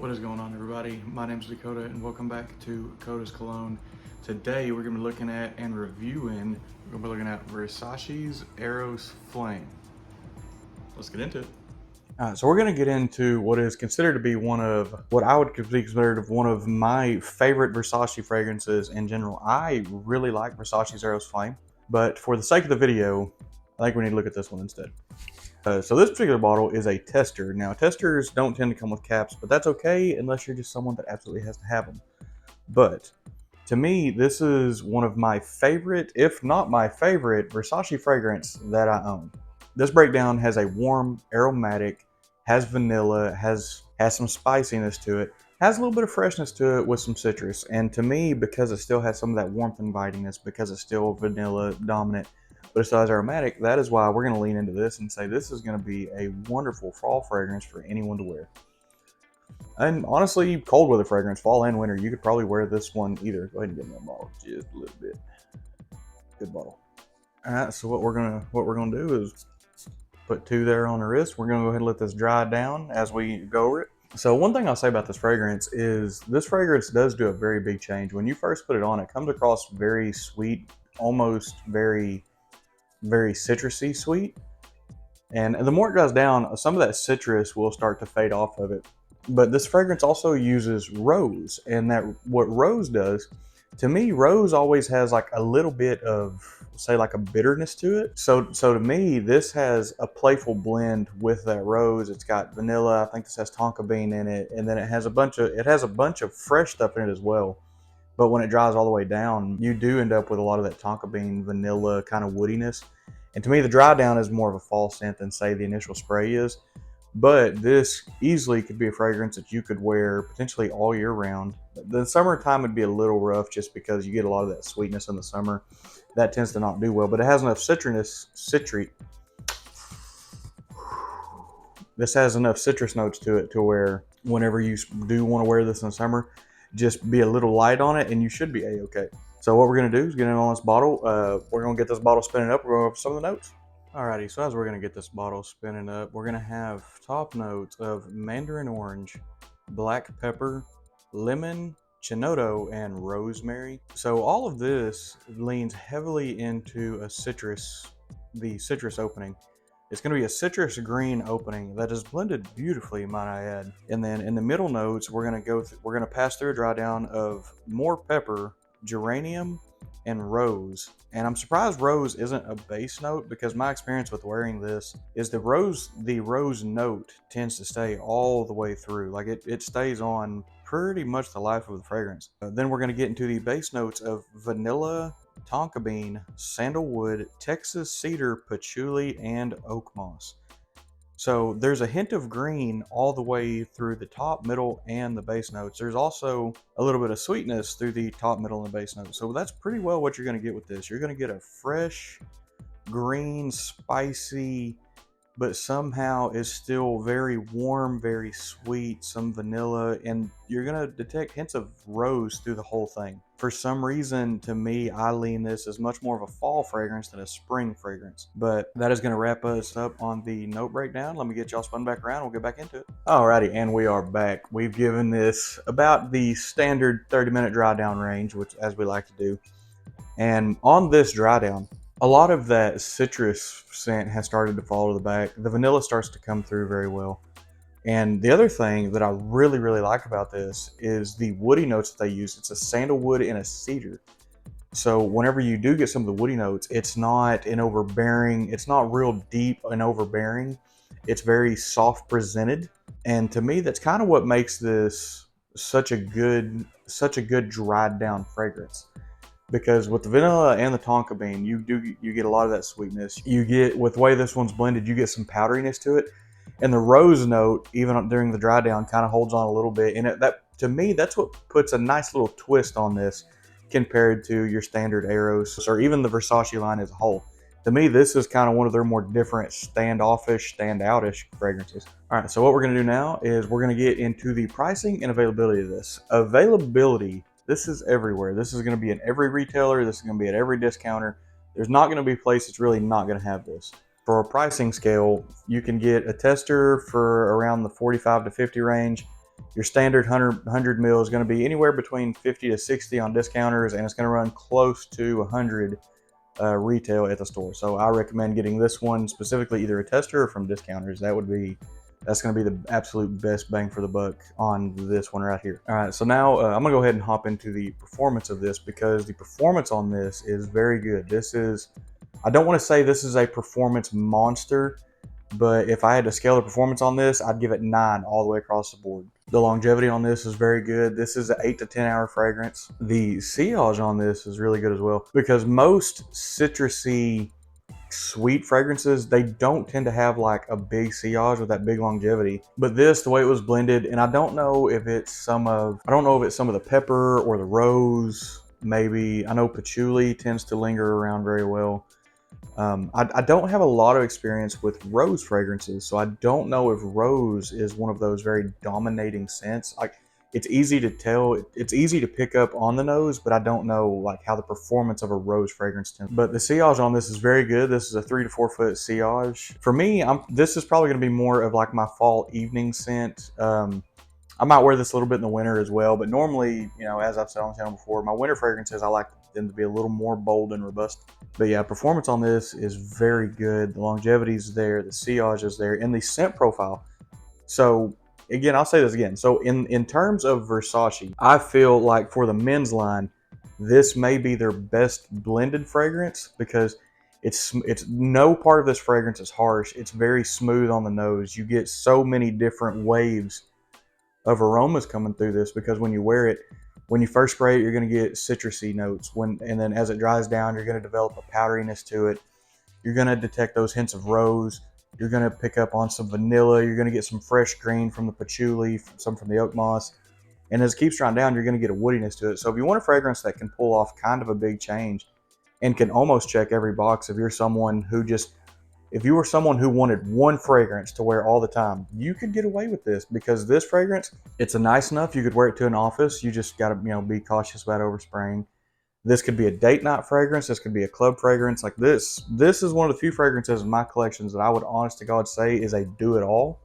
What is going on, everybody? My name is Dakota and welcome back to Dakota's Cologne. Today we're going to be looking at and reviewing, Versace's Eros Flame. Let's get into it. So we're going to get into what is considered to be what I would be considered one of my favorite Versace fragrances in general. I really like Versace's Eros Flame, but for the sake of the video, I think we need to look at this one instead. So this particular bottle is a tester. Now, testers don't tend to come with caps, but that's okay unless you're just someone that absolutely has to have them. But to me, this is one of my favorite, if not my favorite, Versace fragrance that I own. This breakdown has a warm, aromatic, has vanilla, has some spiciness to it, has a little bit of freshness to it with some citrus. And to me, because it still has some of that warmth and bitiness, because it's still vanilla dominant, but it still has aromatic, that is why we're going to lean into this and say this is going to be a wonderful fall fragrance for anyone to wear. And honestly, cold weather fragrance, fall and winter, you could probably wear this one either. Go ahead and get me that bottle just a little bit. Good bottle. All right, so what we're gonna do is put two there on the wrist. We're gonna go ahead and let this dry down as we go over it. So one thing I'll say about this fragrance is this fragrance does do a very big change. When you first put it on, it comes across very sweet, almost very citrusy sweet. And the more it dries down, some of that citrus will start to fade off of it. But this fragrance also uses rose, and what rose does, to me, rose always has like a little bit of, say, like a bitterness to it. So to me, this has a playful blend with that rose. It's got vanilla. I think this has tonka bean in it, and then it has a bunch of fresh stuff in it as well. But when it dries all the way down, you do end up with a lot of that tonka bean vanilla kind of woodiness. And to me, the dry down is more of a fall scent than, say, the initial spray is. But this easily could be a fragrance that you could wear potentially all year round. The summertime would be a little rough just because you get a lot of that sweetness in the summer. That tends to not do well, but it has enough This has enough citrus notes to it to where whenever you do want to wear this in the summer, just be a little light on it and you should be a-okay. So what we're going to do is get in on this bottle. We're going to get this bottle spinning up. We're going to go over some of the notes. Alrighty, so as we're going to get this bottle spinning up, we're going to have top notes of mandarin orange, black pepper, lemon, chinoto, and rosemary. So all of this leans heavily into the citrus opening. It's going to be a citrus green opening that is blended beautifully, might I add. And then in the middle notes, we're going to pass through a dry down of more pepper, geranium, and rose. And I'm surprised rose isn't a base note, because my experience with wearing this is the rose note tends to stay all the way through. Like it stays on pretty much the life of the fragrance. Then we're going to get into the base notes of vanilla, tonka bean, sandalwood, Texas cedar, patchouli, and oak moss. So there's a hint of green all the way through the top, middle, and the base notes. There's also a little bit of sweetness through the top, middle, and the base notes. So that's pretty well what you're going to get with this. You're going to get a fresh, green, spicy, but somehow is still very warm, very sweet, some vanilla, and you're going to detect hints of rose through the whole thing. For some reason, to me, I lean this as much more of a fall fragrance than a spring fragrance. But that is going to wrap us up on the note breakdown. Let me get y'all spun back around. We'll get back into it. Alrighty, and we are back. We've given this about the standard 30-minute dry down range, which as we like to do. And on this dry down, a lot of that citrus scent has started to fall to the back. The vanilla starts to come through very well. And the other thing that I really, really like about this is the woody notes that they use. It's a sandalwood and a cedar. So whenever you do get some of the woody notes, it's not an overbearing, it's not real deep and overbearing. It's very soft presented. And to me, that's kind of what makes this such a good dried down fragrance. Because with the vanilla and the tonka bean, you get a lot of that sweetness. You get, with the way this one's blended, you get some powderiness to it. And the rose note, even during the dry down, kind of holds on a little bit. And to me, that's what puts a nice little twist on this compared to your standard Eros or even the Versace line as a whole. To me, this is kind of one of their more different standoutish fragrances. All right, so what we're going to do now is we're going to get into the pricing and availability of this. Availability, this is everywhere. This is going to be in every retailer. This is going to be at every discounter. There's not going to be a place that's really not going to have this. For a pricing scale, you can get a tester for around the 45 to 50 range. Your standard 100 mil is going to be anywhere between 50 to 60 on discounters, and it's going to run close to 100 retail at the store. So I recommend getting this one specifically, either a tester or from discounters. That's going to be the absolute best bang for the buck on this one right here. All right, so now I'm going to go ahead and hop into the performance of this, because the performance on this is very good. I don't want to say this is a performance monster, but if I had to scale the performance on this, I'd give it 9 all the way across the board. The longevity on this is very good. This is an 8 to 10 hour fragrance. The sillage on this is really good as well, because most citrusy sweet fragrances, they don't tend to have like a big sillage with that big longevity. But this, the way it was blended, and I don't know if it's some of the pepper or the rose, maybe. I know patchouli tends to linger around very well. I don't have a lot of experience with rose fragrances, so I don't know if rose is one of those very dominating scents. Like, it's easy to tell, it's easy to pick up on the nose, but I don't know like how the performance of a rose fragrance tends. But the sillage on this is very good. This is a 3 to 4 foot sillage. For me, this is probably going to be more of like my fall evening scent. I might wear this a little bit in the winter as well, but normally, as I've said on the channel before, my winter fragrances, I like them to be a little more bold and robust. But yeah, performance on this is very good. The longevity is there, the sillage is there, and the scent profile. So again, I'll say this again. So in terms of Versace, I feel like for the men's line, this may be their best blended fragrance, because it's no part of this fragrance is harsh. It's very smooth on the nose. You get so many different waves of aromas coming through this, because when you wear it, when you first spray it, you're going to get citrusy notes. And then as it dries down, you're going to develop a powderiness to it. You're going to detect those hints of rose. You're going to pick up on some vanilla. You're going to get some fresh green from the patchouli, some from the oak moss. And as it keeps drying down, you're going to get a woodiness to it. So if you want a fragrance that can pull off kind of a big change and can almost check every box, if you were someone who wanted one fragrance to wear all the time, you could get away with this, because this fragrance, it's a nice enough. You could wear it to an office. You just got to, be cautious about overspraying. This could be a date night fragrance. This could be a club fragrance. Like this is one of the few fragrances in my collections that I would honest to God say is a do it all.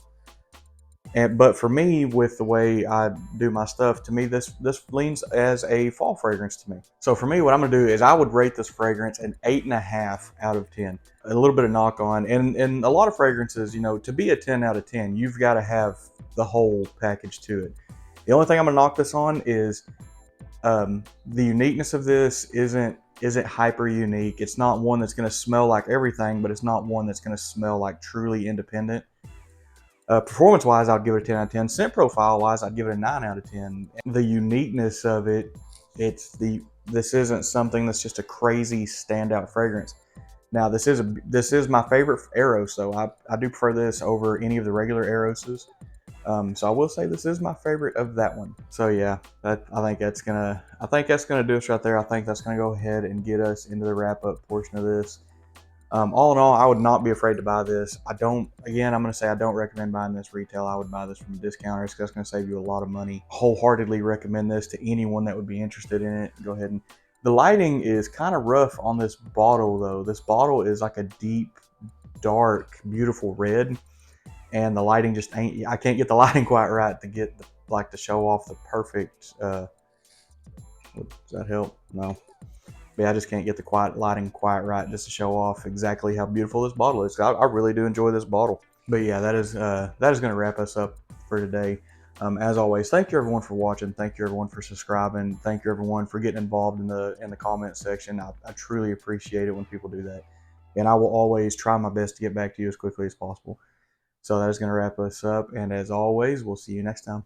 But for me, with the way I do my stuff, to me, this leans as a fall fragrance to me. So for me, what I'm going to do is I would rate this fragrance an 8.5 out of 10. A little bit of knock on. And a lot of fragrances, to be a 10 out of 10, you've got to have the whole package to it. The only thing I'm going to knock this on is the uniqueness of this isn't hyper unique. It's not one that's going to smell like everything, but it's not one that's going to smell like truly independent. Performance-wise, I'd give it a 10 out of 10. Scent profile-wise, I'd give it a 9 out of 10. The uniqueness of it, this isn't something that's just a crazy standout fragrance. Now, this is my favorite Eros, so I do prefer this over any of the regular Eroses. So I will say this is my favorite of that one. So yeah, I think that's gonna do us right there. I think that's gonna go ahead and get us into the wrap-up portion of this. All in all, I would not be afraid to buy this. I'm going to say I don't recommend buying this retail. I would buy this from a discounter, because that's going to save you a lot of money. Wholeheartedly recommend this to anyone that would be interested in it. Go ahead. And the lighting is kind of rough on this bottle, though. This bottle is like a deep, dark, beautiful red, and the lighting just ain't. I can't get the lighting quite right to get to show off the perfect. Does that help? No. But yeah, I just can't get the lighting quite right just to show off exactly how beautiful this bottle is. I really do enjoy this bottle. But yeah, that is going to wrap us up for today. As always, thank you everyone for watching. Thank you everyone for subscribing. Thank you everyone for getting involved in the comment section. I truly appreciate it when people do that. And I will always try my best to get back to you as quickly as possible. So that is going to wrap us up. And as always, we'll see you next time.